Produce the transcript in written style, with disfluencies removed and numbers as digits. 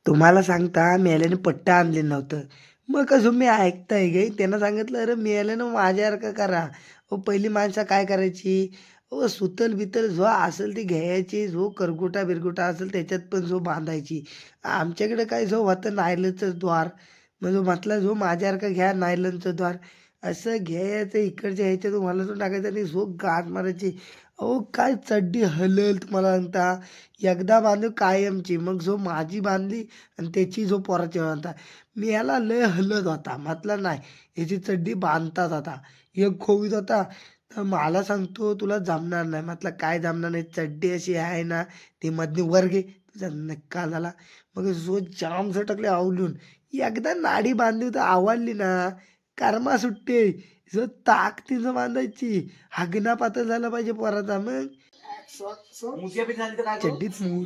तुम्हाला सांगता मेल्याने पट्टा आणले नव्हतं. मग कसं मी ऐकताय गे त्यानं सांगितलं, "अरे मेल्यानं माझ्यासारखं करा." पहिली माणसं काय करायची, सुतल-बितल जो असेल ती घ्यायची, जो करगुटा-बिरगुटा असेल त्याच्यात पण जो बांधायची. आमच्याकडे काय जो होतं नायलॉनचं द्वार. मग जो म्हटला, "जो माझ्यासारखं घ्या नायलॉनचं द्वार." असं घ्यायचं इकडच्या ह्याच्यातून ओलांडून टाकायचं आणि जो गाठ मारायची. काय चड्डी हलेल तुम्हाला सांगता. एकदा बांधू कायमची. मग जो माझी बांधली आणि त्याची जो पोराची बांधता. मी ह्याला लय हलत होता. म्हटलं नाही ह्याची चड्डी बांधतात आता. एक खोवीत होता. तर मला सांगतो तुला जमणार नाही. म्हटलं काय जमणार नाही. चड्डी अशी आहे ना ती मधनी वर घे. तुझा नक्का झाला. मग जो जाम झटकले आवलून. एकदा नाडी बांधली तर आवडली ना कर्मा सुट्टे. जो ताकदीनं बांधायची. हागणं पातळ झाला पाहिजे पोराचा. मग चड्डीत मूत.